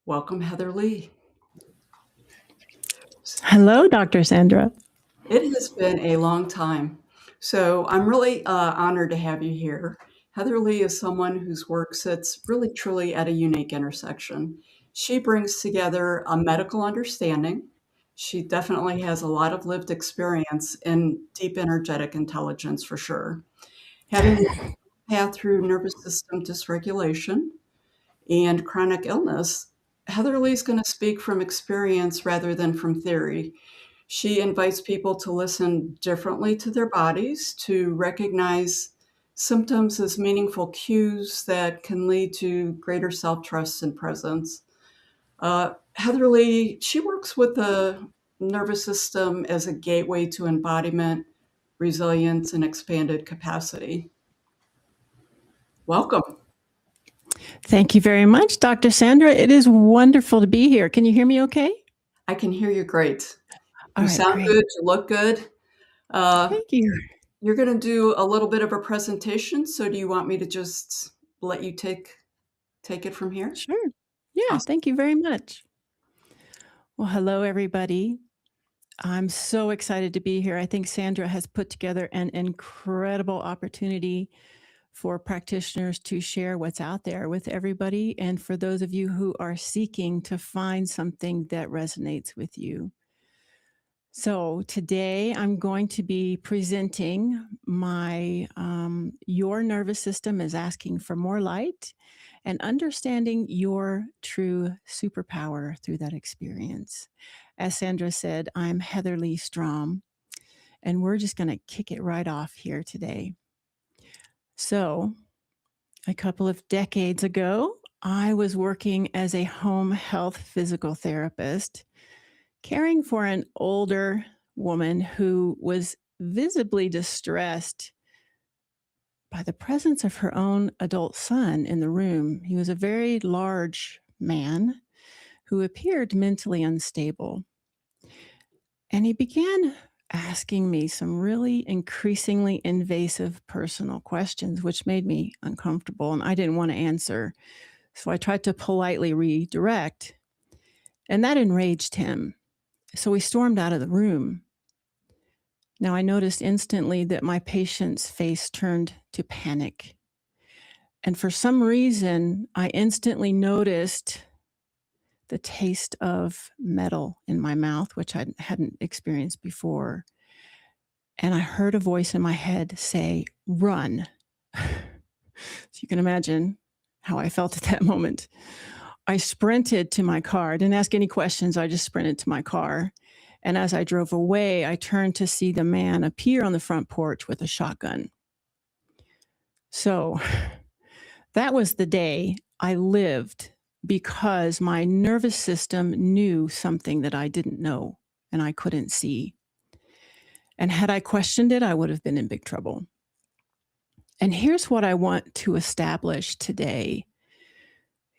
Welcome, Heather Leigh. Hello, Dr. Sandra. It has been a long time. So I'm really honored to have you here. Heather Leigh is someone whose work sits really truly at a unique intersection. She brings together a medical understanding. She definitely has a lot of lived experience and deep energetic intelligence for sure. Having path through nervous system dysregulation and chronic illness, Heather Leigh is going to speak from experience rather than from theory. She invites people to listen differently to their bodies, to recognize symptoms as meaningful cues that can lead to greater self trust and presence. Heather Leigh, she works with the nervous system as a gateway to embodiment, resilience, and expanded capacity. Welcome. Thank you very much, Dr. Sandra. It is wonderful to be here. Can you hear me okay? I can hear you great. All You right, sound great. good, you look good. Thank you. You're going to do a little bit of a presentation, so do you want me to just let you take it from here? Sure. Yeah, Awesome. thank you very much. Well, hello, everybody. I'm so excited to be here. I think Sandra has put together an incredible opportunity for practitioners to share what's out there with everybody, and for those of you who are seeking to find something that resonates with you. So today I'm going to be presenting my Your Nervous System is Asking for More Light, and understanding your true superpower through that experience. As Sandra said, I'm Heather Leigh Strom, and we're just going to kick it right off here today. So a couple of decades ago, I was working as a home health physical therapist, caring for an older woman who was visibly distressed by the presence of her own adult son in the room. He was a very large man who appeared mentally unstable. And he began asking me some really increasingly invasive personal questions, which made me uncomfortable, and I didn't want to answer. So I tried to politely redirect, and that enraged him. So we stormed out of the room. Now, I noticed instantly that my patient's face turned to panic. And for some reason, I instantly noticed the taste of metal in my mouth, which I hadn't experienced before. And I heard a voice in my head say, "Run." So you can imagine how I felt at that moment. I sprinted to my car. I didn't ask any questions. I just sprinted to my car. And as I drove away, I turned to see the man appear on the front porch with a shotgun. So that was the day I lived, because my nervous system knew something that I didn't know and I couldn't see. And had I questioned it, I would have been in big trouble. And here's what I want to establish today.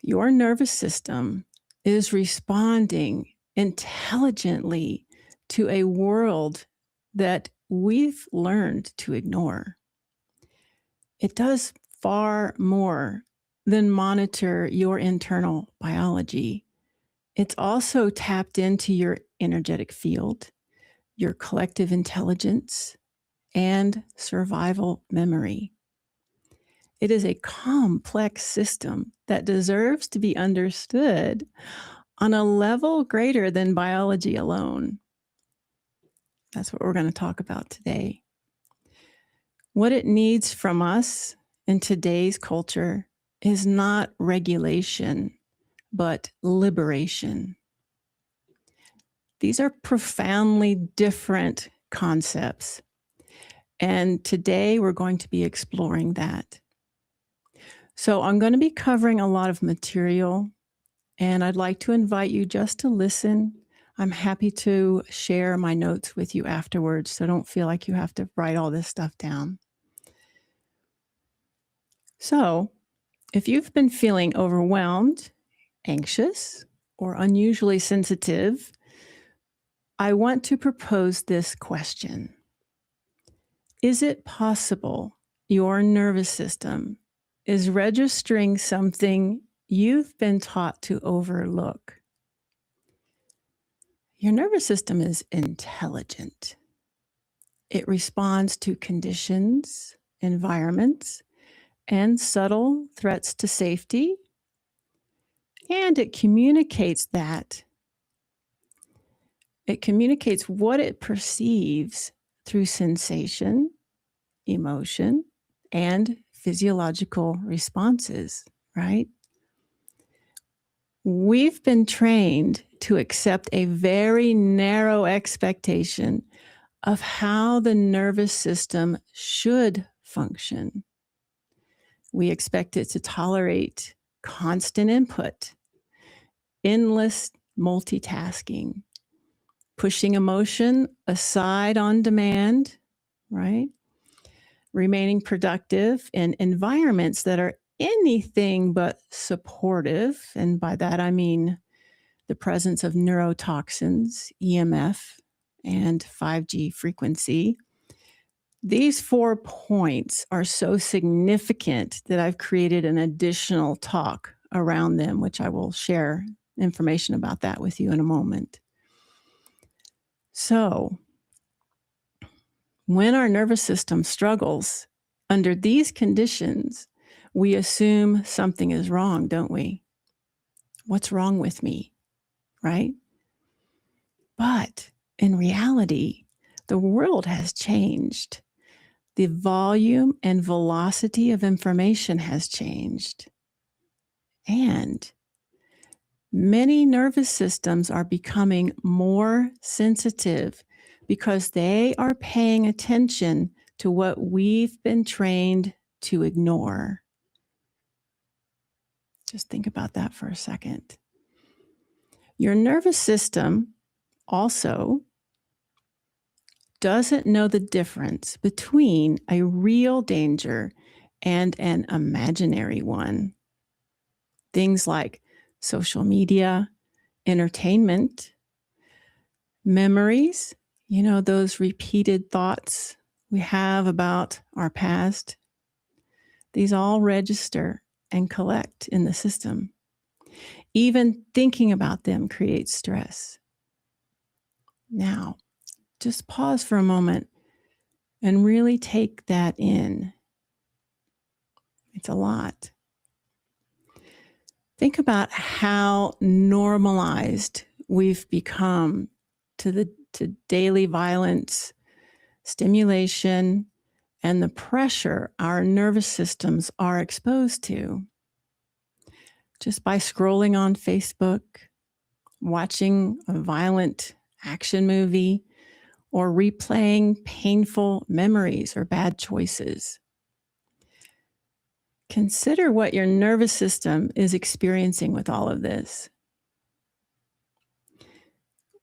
Your nervous system is responding intelligently to a world that we've learned to ignore. It does far more than monitor your internal biology. It's also tapped into your energetic field, your collective intelligence, and survival memory. It is a complex system that deserves to be understood on a level greater than biology alone. That's what we're going to talk about today. What it needs from us in today's culture is not regulation, but liberation. These are profoundly different concepts. And today we're going to be exploring that. So I'm going to be covering a lot of material, and I'd like to invite you just to listen. I'm happy to share my notes with you afterwards, so don't feel like you have to write all this stuff down. So if you've been feeling overwhelmed, anxious, or unusually sensitive, I want to propose this question. Is it possible your nervous system is registering something you've been taught to overlook. Your nervous system is intelligent. It responds to conditions, environments, and subtle threats to safety, and it communicates that. It communicates what it perceives through sensation, emotion, and physiological responses, right? We've been trained to accept a very narrow expectation of how the nervous system should function. We expect it to tolerate constant input, endless multitasking, pushing emotion aside on demand, right? Remaining productive in environments that are anything but supportive. And by that, I mean the presence of neurotoxins, EMF, and 5G frequency. These 4 points are so significant that I've created an additional talk around them, which I will share information about that with you in a moment. So, when our nervous system struggles under these conditions, we assume something is wrong, don't we? What's wrong with me, right? But in reality, the world has changed. The volume and velocity of information has changed. And many nervous systems are becoming more sensitive because they are paying attention to what we've been trained to ignore. Just think about that for a second. Your nervous system also doesn't know the difference between a real danger and an imaginary one. Things like social media, entertainment, memories, those repeated thoughts we have about our past, these all register and collect in the system. Even thinking about them creates stress. Now, just pause for a moment and really take that in. It's a lot. Think about how normalized we've become to daily violence, stimulation, and the pressure our nervous systems are exposed to. Just by scrolling on Facebook, watching a violent action movie, or replaying painful memories or bad choices. Consider what your nervous system is experiencing with all of this.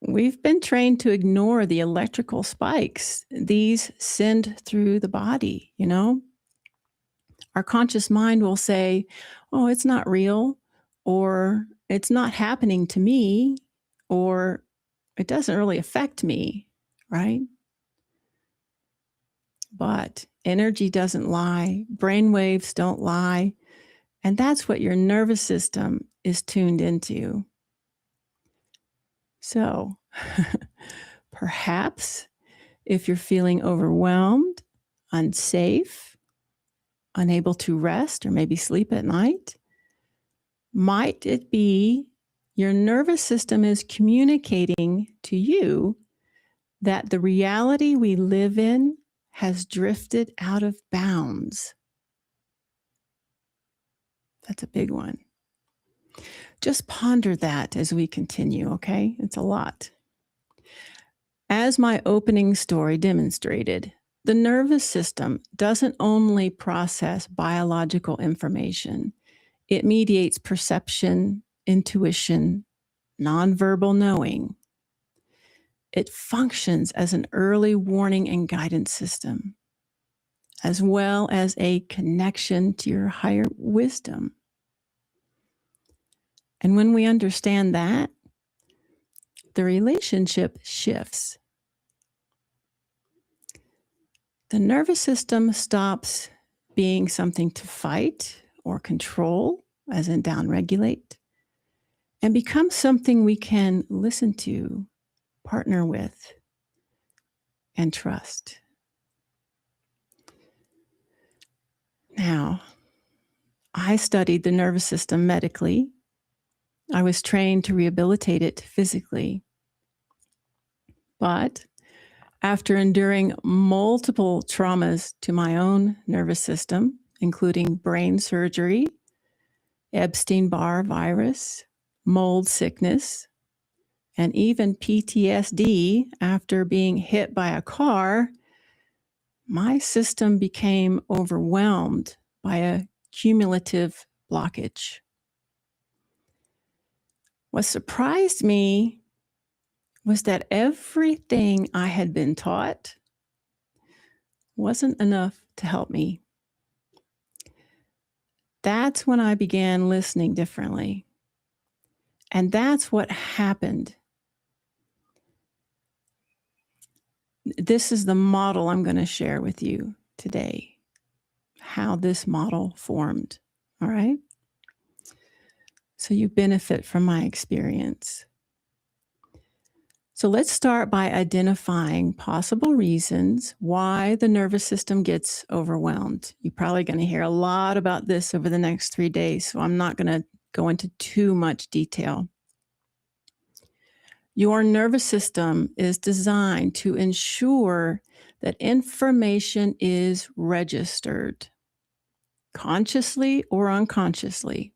We've been trained to ignore the electrical spikes these send through the body, Our conscious mind will say, oh, it's not real, or it's not happening to me, or it doesn't really affect me, right? But energy doesn't lie, brain waves don't lie, and that's what your nervous system is tuned into. So, perhaps if you're feeling overwhelmed, unsafe, unable to rest or maybe sleep at night, might it be your nervous system is communicating to you that the reality we live in has drifted out of bounds? That's a big one. Just ponder that as we continue, okay? It's a lot. As my opening story demonstrated, the nervous system doesn't only process biological information, it mediates perception, intuition, nonverbal knowing. It functions as an early warning and guidance system, as well as a connection to your higher wisdom. And when we understand that, the relationship shifts. The nervous system stops being something to fight or control as in downregulate, and become something we can listen to, partner with, and trust. Now, I studied the nervous system medically. I was trained to rehabilitate it physically. But after enduring multiple traumas to my own nervous system, including brain surgery, Epstein-Barr virus, mold sickness, and even PTSD after being hit by a car, my system became overwhelmed by a cumulative blockage. What surprised me was that everything I had been taught wasn't enough to help me. That's when I began listening differently. And that's what happened. This is the model I'm going to share with you today, how this model formed. All right? So you benefit from my experience. So let's start by identifying possible reasons why the nervous system gets overwhelmed. You're probably going to hear a lot about this over the next 3 days, so I'm not going to go into too much detail. Your nervous system is designed to ensure that information is registered, consciously or unconsciously.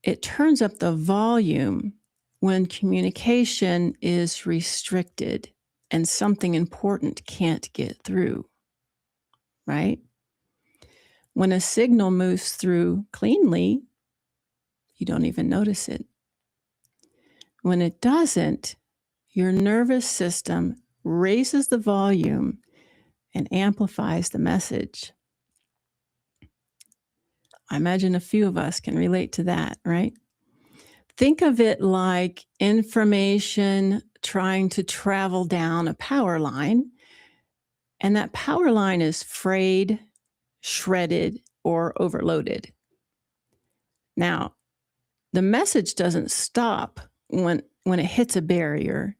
It turns up the volume when communication is restricted and something important can't get through, right? When a signal moves through cleanly, you don't even notice it. When it doesn't, your nervous system raises the volume and amplifies the message. I imagine a few of us can relate to that, right? Think of it like information trying to travel down a power line, and that power line is frayed, shredded, or overloaded. Now, the message doesn't stop when it hits a barrier.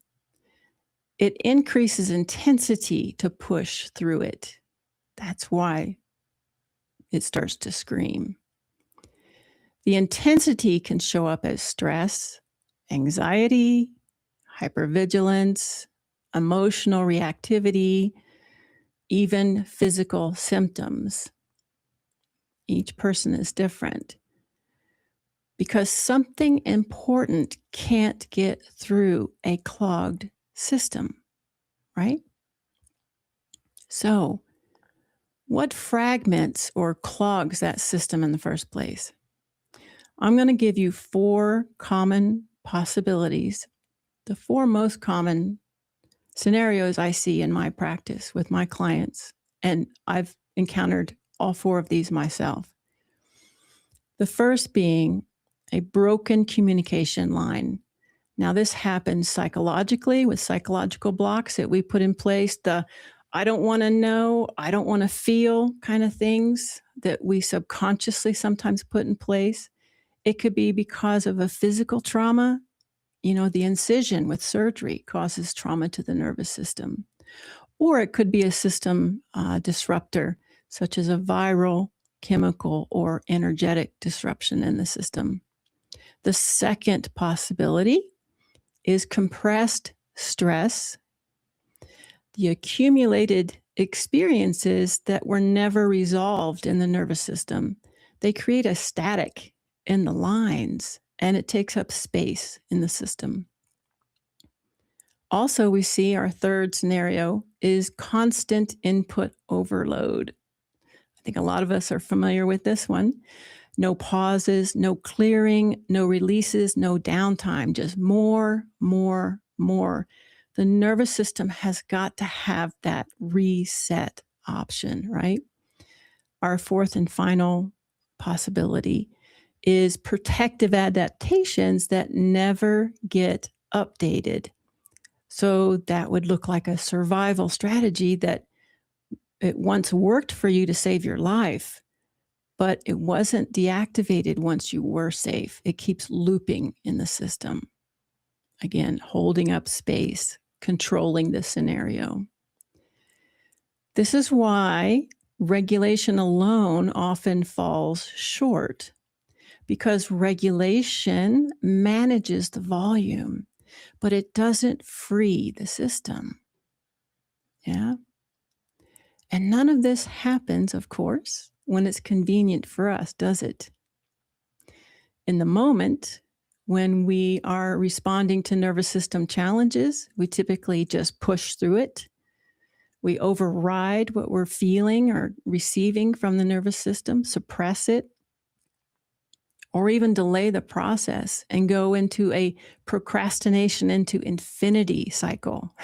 It increases intensity to push through it. That's why it starts to scream. The intensity can show up as stress, anxiety, hypervigilance, emotional reactivity, even physical symptoms. Each person is different because something important can't get through a clogged system, right? So, what fragments or clogs that system in the first place? I'm going to give you 4 common possibilities, the 4 most common scenarios I see in my practice with my clients, and I've encountered all 4 of these myself. The first being a broken communication line. Now, this happens psychologically with psychological blocks that we put in place, the I don't want to know, I don't want to feel kind of things that we subconsciously sometimes put in place. It could be because of a physical trauma. You know, the incision with surgery causes trauma to the nervous system. Or it could be a system disruptor, such as a viral, chemical, or energetic disruption in the system. The second possibility is compressed stress, the accumulated experiences that were never resolved in the nervous system. They create a static in the lines, and it takes up space in the system. Also, we see our third scenario is constant input overload. I think a lot of us are familiar with this one. No pauses, no clearing, no releases, no downtime, just more, more, more. The nervous system has got to have that reset option, right? Our fourth and final possibility is protective adaptations that never get updated. So that would look like a survival strategy that it once worked for you to save your life, but it wasn't deactivated once you were safe. It keeps looping in the system. Again, holding up space, controlling the scenario. This is why regulation alone often falls short, because regulation manages the volume, but it doesn't free the system. Yeah. And none of this happens, of course, when it's convenient for us, does it? In the moment, when we are responding to nervous system challenges, we typically just push through it. We override what we're feeling or receiving from the nervous system, suppress it, or even delay the process and go into a procrastination into infinity cycle.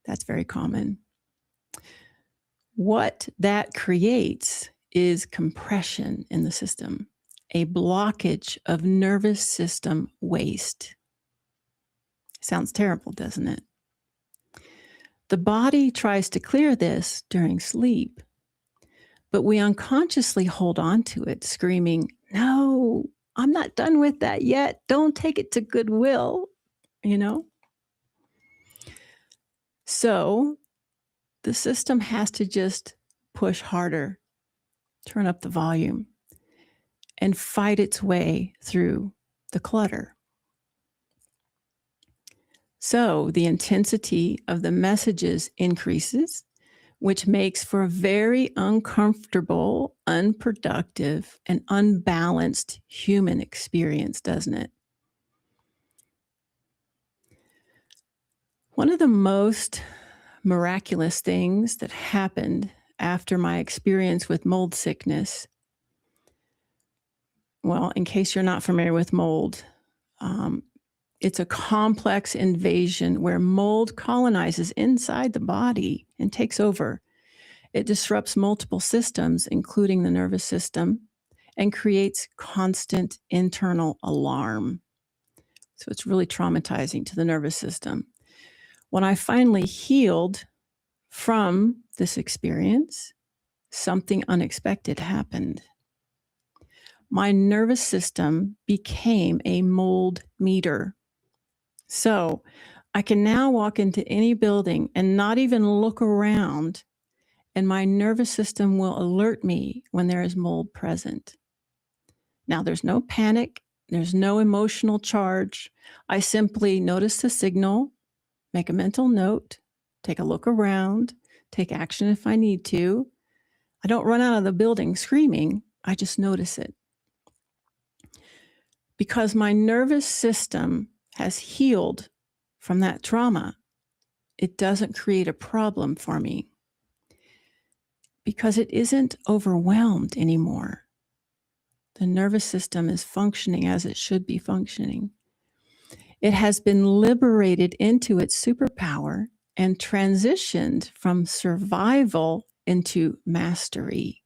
That's very common. What that creates is compression in the system, a blockage of nervous system waste. Sounds terrible, doesn't it? The body tries to clear this during sleep, but we unconsciously hold on to it, screaming, "No, I'm not done with that yet. Don't take it to Goodwill," you know? So the system has to just push harder, turn up the volume, and fight its way through the clutter. So the intensity of the messages increases, which makes for a very uncomfortable, unproductive, and unbalanced human experience, doesn't it? One of the most miraculous things that happened after my experience with mold sickness, well, in case you're not familiar with mold, it's a complex invasion where mold colonizes inside the body and takes over. It disrupts multiple systems, including the nervous system, and creates constant internal alarm. So it's really traumatizing to the nervous system. When I finally healed from this experience, something unexpected happened. My nervous system became a mold meter. So I can now walk into any building and not even look around, and my nervous system will alert me when there is mold present. Now, there's no panic, there's no emotional charge. I simply notice the signal, make a mental note, take a look around, take action if I need to. I don't run out of the building screaming, I just notice it. Because my nervous system has healed from that trauma, it doesn't create a problem for me because it isn't overwhelmed anymore. The nervous system is functioning as it should be functioning. It has been liberated into its superpower and transitioned from survival into mastery.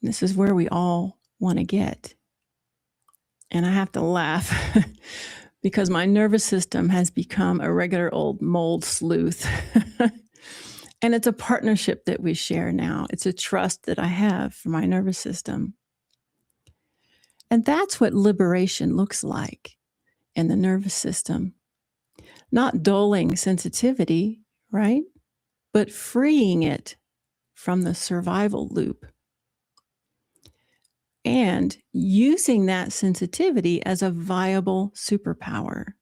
And this is where we all want to get. And I have to laugh because my nervous system has become a regular old mold sleuth. And it's a partnership that we share now. It's a trust that I have for my nervous system. And that's what liberation looks like in the nervous system. Not dulling sensitivity, right? But freeing it from the survival loop. And using that sensitivity as a viable superpower.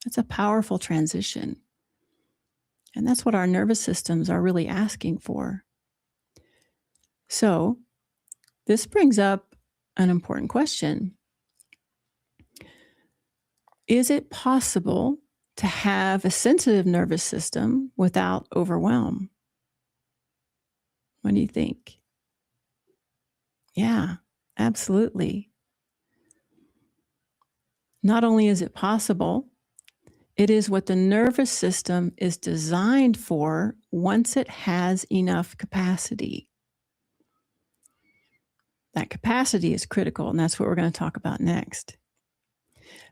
It's a powerful transition. And that's what our nervous systems are really asking for. So this brings up an important question. Is it possible to have a sensitive nervous system without overwhelm? What do you think? Yeah, absolutely. Not only is it possible, it is what the nervous system is designed for once it has enough capacity. That capacity is critical, and that's what we're going to talk about next.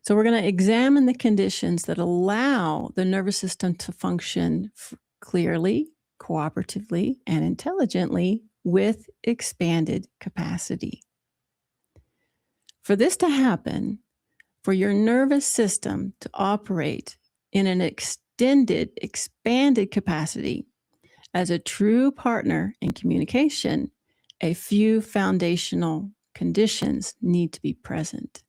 So we're going to examine the conditions that allow the nervous system to function clearly, cooperatively and intelligently with expanded capacity. For this to happen, for your nervous system to operate in an extended, expanded capacity as a true partner in communication, a few foundational conditions need to be present.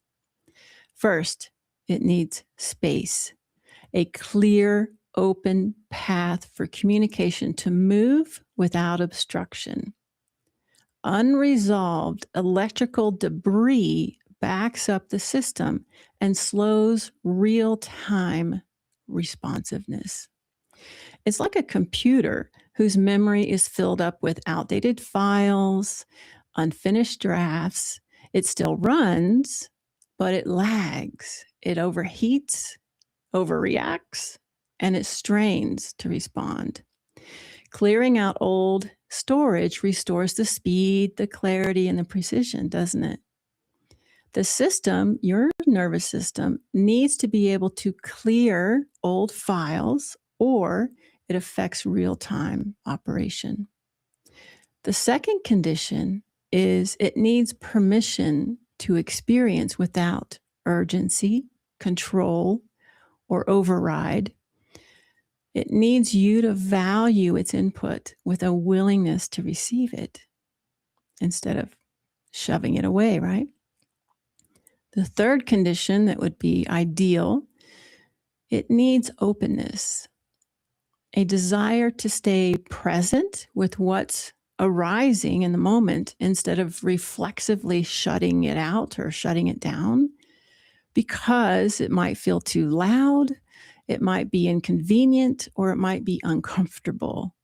First, it needs space, a clear, open path for communication to move without obstruction. Unresolved electrical debris backs up the system and slows real-time responsiveness. It's like a computer whose memory is filled up with outdated files, unfinished drafts. It still runs, but it lags. It overheats, overreacts, and it strains to respond. Clearing out old storage restores the speed, the clarity, and the precision, doesn't it? The system, your nervous system, needs to be able to clear old files, or it affects real-time operation. The second condition is it needs permission to experience without urgency, control, or override. It needs you to value its input with a willingness to receive it instead of shoving it away, right? The third condition that would be ideal, it needs openness, a desire to stay present with what's arising in the moment instead of reflexively shutting it out or shutting it down because it might feel too loud, it might be inconvenient, or it might be uncomfortable,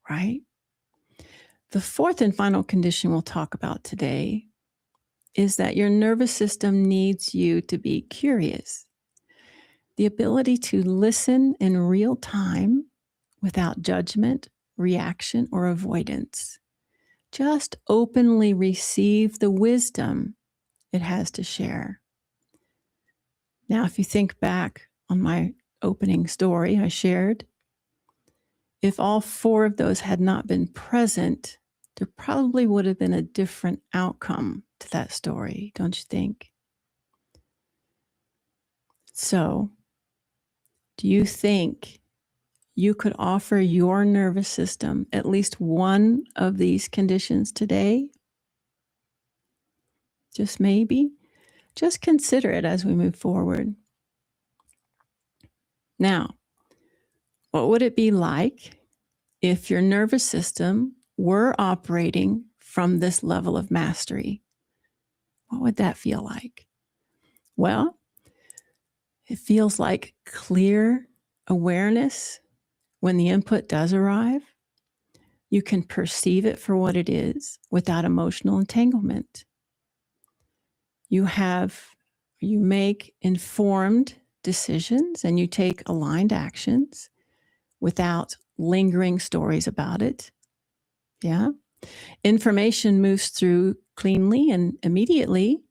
right? The fourth and final condition we'll talk about today is that your nervous system needs you to be curious. The ability to listen in real time without judgment, reaction, or avoidance. Just openly receive the wisdom it has to share. Now, if you think back on my opening story I shared, if all four of those had not been present, there probably would have been a different outcome to that story, don't you think? So, do you think you could offer your nervous system at least one of these conditions today? Just maybe? Just consider it as we move forward. Now, what would it be like if your nervous system were operating from this level of mastery? What would that feel like? Well, it feels like clear awareness when the input does arrive. You can perceive it for what it is without emotional entanglement. You make informed decisions and you take aligned actions without lingering stories about it. Yeah. Information moves through cleanly and immediately.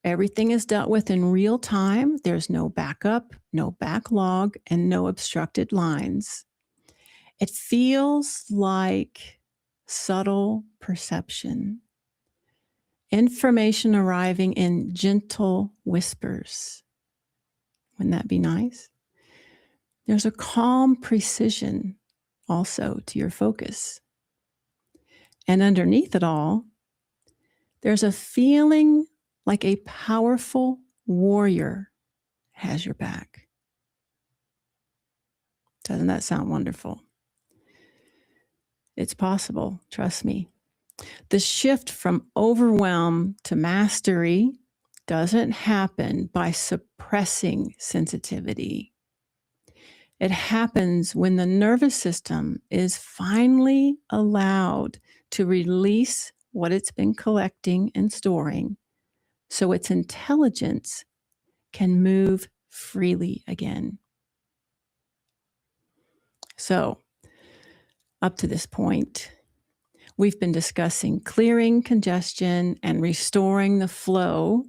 Everything is dealt with in real time. There's no backup, no backlog, and no obstructed lines. It feels like subtle perception. Information arriving in gentle whispers. Wouldn't that be nice? There's a calm precision also to your focus. And underneath it all, there's a feeling like a powerful warrior has your back. Doesn't that sound wonderful? It's possible, trust me. The shift from overwhelm to mastery doesn't happen by suppressing sensitivity. It happens when the nervous system is finally allowed to release what it's been collecting and storing so its intelligence can move freely again. So, up to this point, we've been discussing clearing congestion and restoring the flow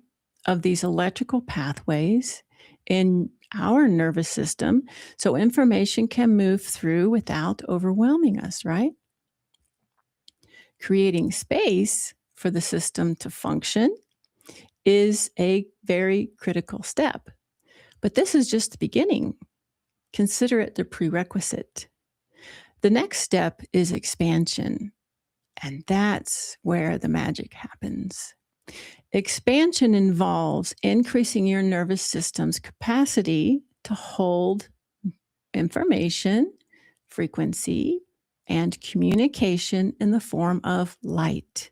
of these electrical pathways in our nervous system so information can move through without overwhelming us, right? Creating space for the system to function is a very critical step. But this is just the beginning. Consider it the prerequisite. The next step is expansion, and that's where the magic happens. Expansion involves increasing your nervous system's capacity to hold information, frequency, and communication in the form of light.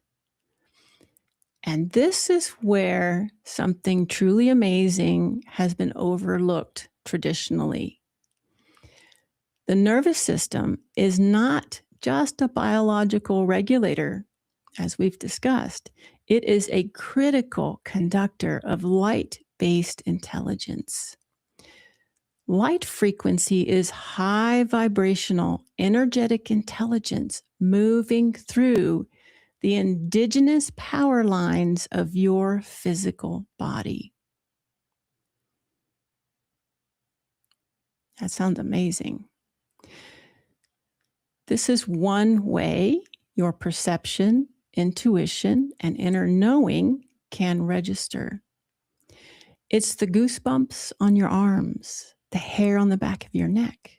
And this is where something truly amazing has been overlooked traditionally. The nervous system is not just a biological regulator, as we've discussed. It is a critical conductor of light-based intelligence. Light frequency is high vibrational, energetic intelligence moving through the indigenous power lines of your physical body. That sounds amazing. This is one way your perception, intuition, and inner knowing can register. It's the goosebumps on your arms, the hair on the back of your neck.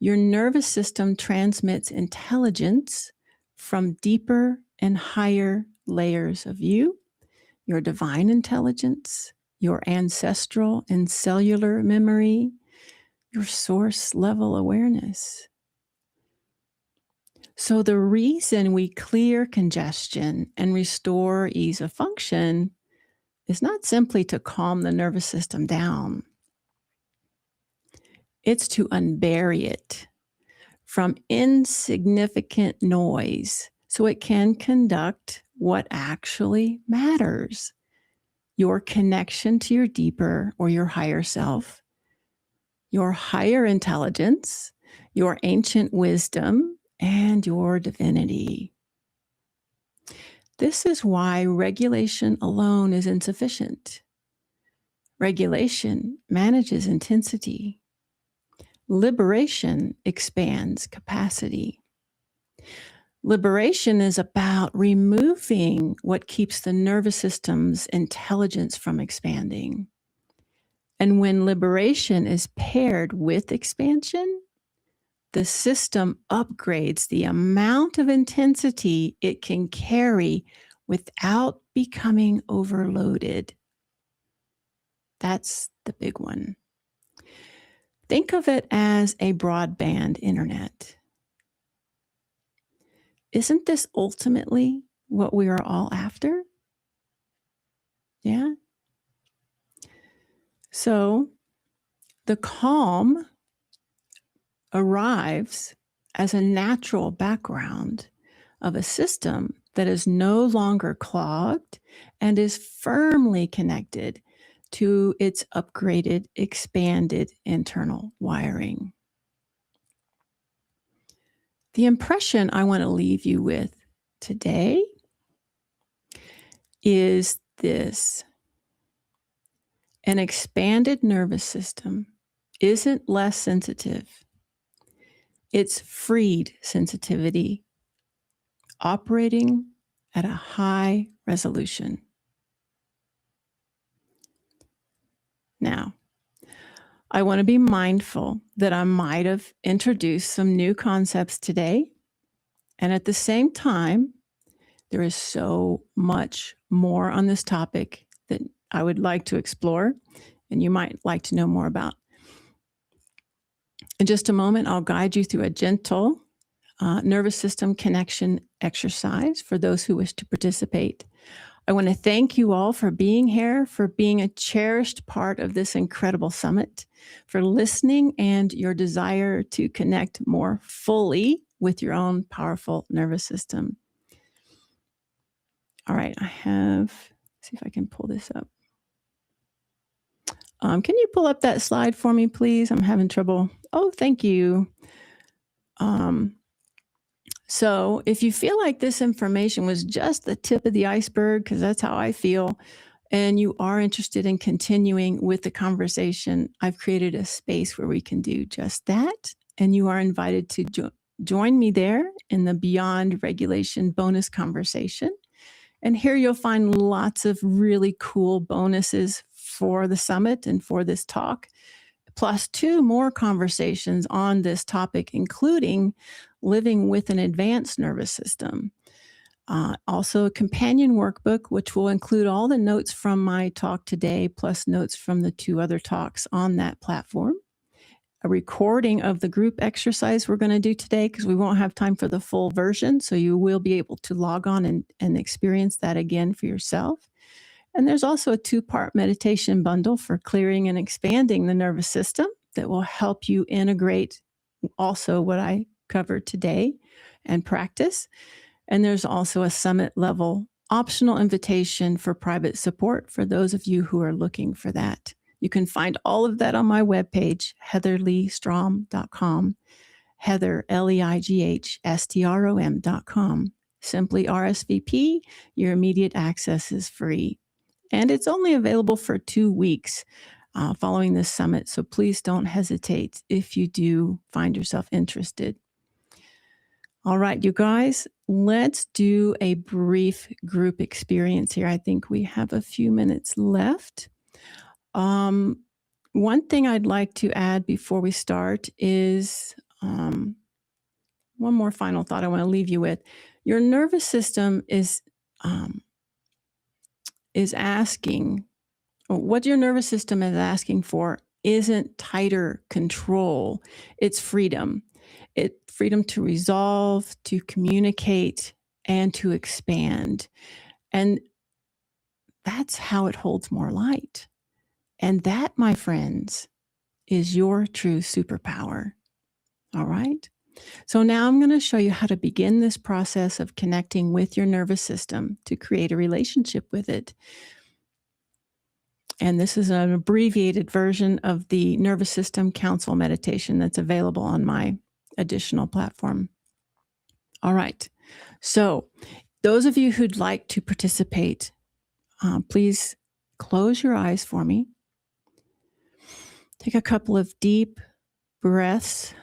Your nervous system transmits intelligence from deeper and higher layers of you, your divine intelligence, your ancestral and cellular memory, your source level awareness. So the reason we clear congestion and restore ease of function is not simply to calm the nervous system down. It's to unbury it from insignificant noise so it can conduct what actually matters: your connection to your deeper or your higher self, your higher intelligence, your ancient wisdom, and your divinity. This is why regulation alone is insufficient. Regulation manages intensity. Liberation expands capacity. Liberation is about removing what keeps the nervous system's intelligence from expanding. And when liberation is paired with expansion, the system upgrades the amount of intensity it can carry without becoming overloaded. That's the big one. Think of it as a broadband internet. Isn't this ultimately what we are all after? Yeah. So the calm arrives as a natural background of a system that is no longer clogged and is firmly connected to its upgraded, expanded internal wiring. The impression I want to leave you with today is this: an expanded nervous system isn't less sensitive. It's freed sensitivity, operating at a high resolution. Now, I want to be mindful that I might have introduced some new concepts today, and at the same time, there is so much more on this topic that I would like to explore and you might like to know more about. In just a moment, I'll guide you through a gentle nervous system connection exercise for those who wish to participate. I want to thank you all for being here, for being a cherished part of this incredible summit, for listening, and your desire to connect more fully with your own powerful nervous system. All right, see if I can pull this up. Can you pull up that slide for me, please? I'm having trouble. Oh, thank you. So if you feel like this information was just the tip of the iceberg, because that's how I feel, and you are interested in continuing with the conversation, I've created a space where we can do just that. And you are invited to join me there in the Beyond Regulation bonus conversation. And here you'll find lots of really cool bonuses for the summit and for this talk, plus 2 more conversations on this topic, including living with an advanced nervous system. Also, a companion workbook, which will include all the notes from my talk today, plus notes from the 2 other talks on that platform. A recording of the group exercise we're going to do today, because we won't have time for the full version. So you will be able to log on and experience that again for yourself. And there's also a 2-part meditation bundle for clearing and expanding the nervous system that will help you integrate also what I covered today and practice. And there's also a summit level optional invitation for private support for those of you who are looking for that. You can find all of that on my webpage, heatherleighstrom.com, Heather, LEIGHSTROM.com. Simply RSVP. Your immediate access is free. And it's only available for 2 weeks following this summit. So please don't hesitate if you do find yourself interested. All right, you guys, let's do a brief group experience here. I think we have a few minutes left. One thing I'd like to add before we start is one more final thought I want to leave you with. Your nervous system is asking, what your nervous system is asking for isn't tighter control, it's freedom. It's freedom to resolve, to communicate, and to expand. And that's how it holds more light. And that, my friends, is your true superpower. All right? So now I'm going to show you how to begin this process of connecting with your nervous system to create a relationship with it. And this is an abbreviated version of the Nervous System Council meditation that's available on my additional platform. All right. So those of you who'd like to participate, please close your eyes for me. Take a couple of deep breaths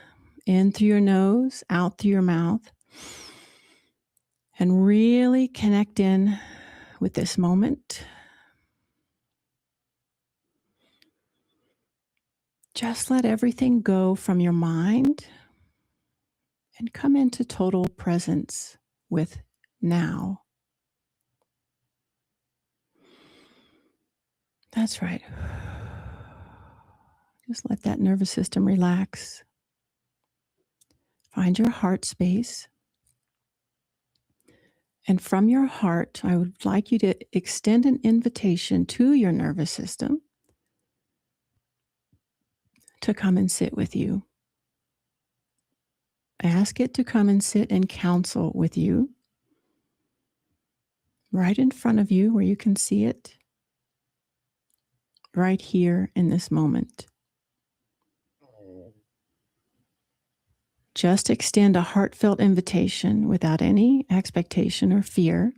in through your nose, out through your mouth, and really connect in with this moment. Just let everything go from your mind and come into total presence with now. That's right. Just let that nervous system relax. Find your heart space. And from your heart, I would like you to extend an invitation to your nervous system to come and sit with you. Ask it to come and sit and counsel with you right in front of you where you can see it, right here in this moment. Just extend a heartfelt invitation without any expectation or fear.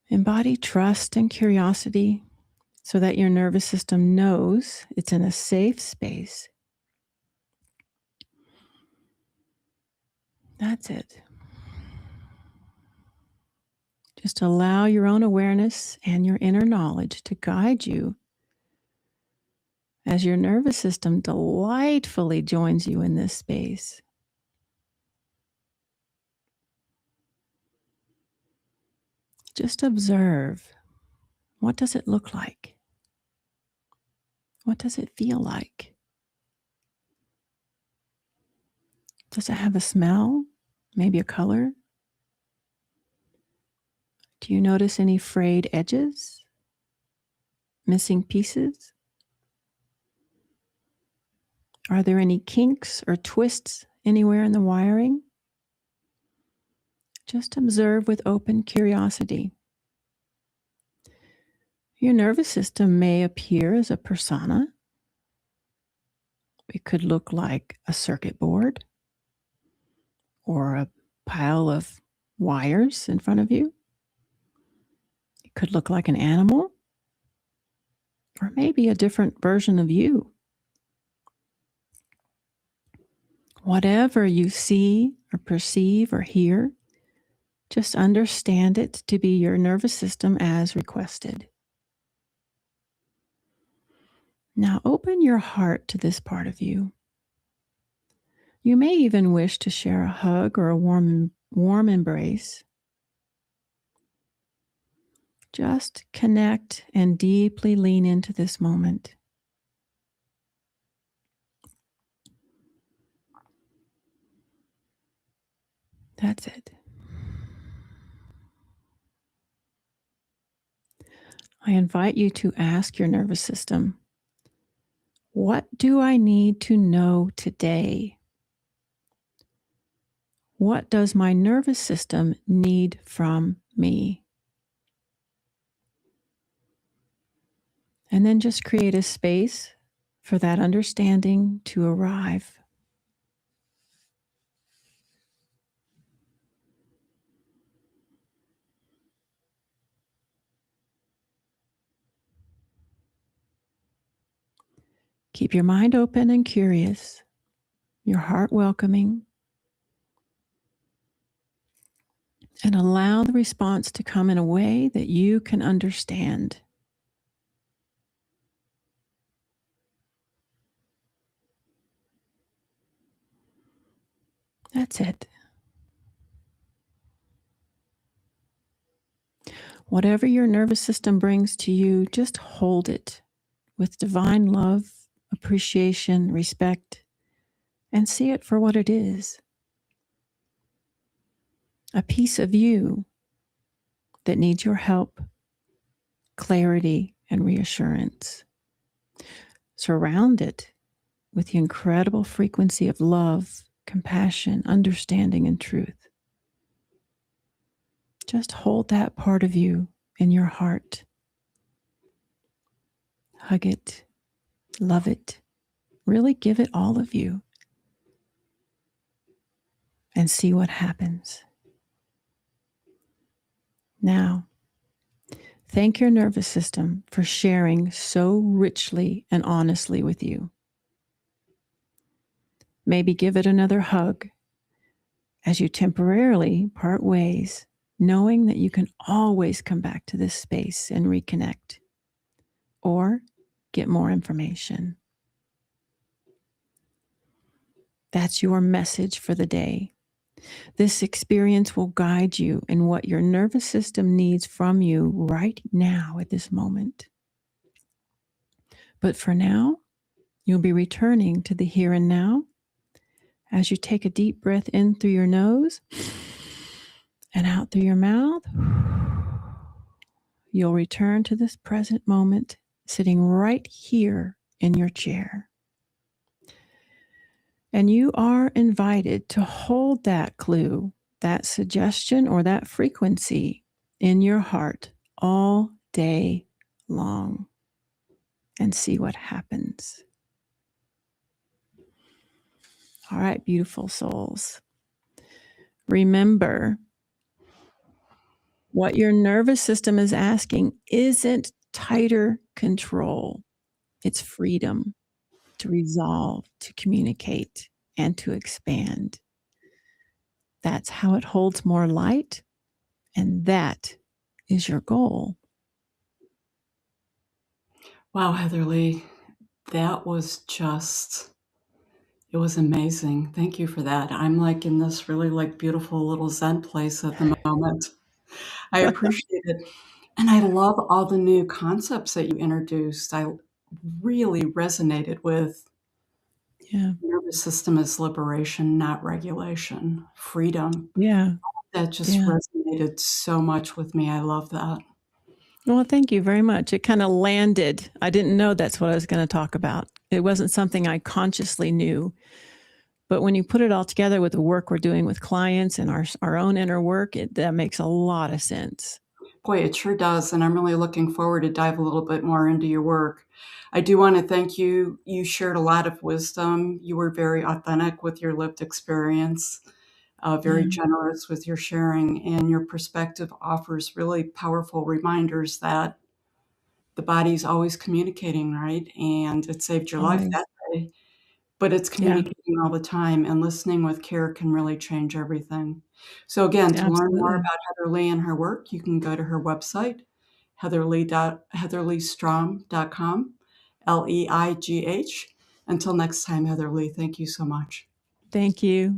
Embody trust and curiosity so that your nervous system knows it's in a safe space. That's it. Just allow your own awareness and your inner knowledge to guide you as your nervous system delightfully joins you in this space. Just observe. What does it look like? What does it feel like? Does it have a smell? Maybe a color? Do you notice any frayed edges? Missing pieces? Are there any kinks or twists anywhere in the wiring? Just observe with open curiosity. Your nervous system may appear as a persona. It could look like a circuit board or a pile of wires in front of you. It could look like an animal, or maybe a different version of you. Whatever you see or perceive or hear, just understand it to be your nervous system as requested. Now open your heart to this part of you. You may even wish to share a hug or a warm embrace. Just connect and deeply lean into this moment. That's it. I invite you to ask your nervous system, what do I need to know today? What does my nervous system need from me? And then just create a space for that understanding to arrive. Keep your mind open and curious, your heart welcoming, and allow the response to come in a way that you can understand. That's it. Whatever your nervous system brings to you, just hold it with divine love, appreciation, respect, and see it for what it is. A piece of you that needs your help, clarity, and reassurance. Surround it with the incredible frequency of love, compassion, understanding, and truth. Just hold that part of you in your heart. Hug it, love it, really give it all of you, and see what happens. Now, thank your nervous system for sharing so richly and honestly with you. Maybe give it another hug as you temporarily part ways, knowing that you can always come back to this space and reconnect or get more information. That's your message for the day. This experience will guide you in what your nervous system needs from you right now at this moment. But for now, you'll be returning to the here and now as you take a deep breath in through your nose and out through your mouth. You'll return to this present moment, sitting right here in your chair. And you are invited to hold that clue, that suggestion, or that frequency in your heart all day long and see what happens. All right, beautiful souls. Remember, what your nervous system is asking isn't tighter control. It's freedom to resolve, to communicate, and to expand. That's how it holds more light, and that is your goal. Wow, Heather Leigh, that was it was amazing. Thank you for that. I'm like in this really like beautiful little Zen place at the moment. I appreciate it. And I love all the new concepts that you introduced. I really resonated with Yeah. nervous system as liberation, not regulation, freedom. Yeah. That just Yeah. resonated so much with me. I love that. Well, thank you very much. It kind of landed. I didn't know that's what I was going to talk about. It wasn't something I consciously knew. But when you put it all together with the work we're doing with clients and our own inner work, that makes a lot of sense. Boy, it sure does. And I'm really looking forward to dive a little bit more into your work. I do want to thank you. You shared a lot of wisdom. You were very authentic with your lived experience. very Yeah. generous with your sharing, and your perspective offers really powerful reminders that the body's always communicating, right? And it saved your life Always. that day, but it's Yeah. communicating all the time, and listening with care can really change everything. So again, to learn more Absolutely. about Heather Leigh and her work, you can go to her website, heatherleigh.com, Leigh. Until next time, Heather Leigh, thank you so much. Thank you.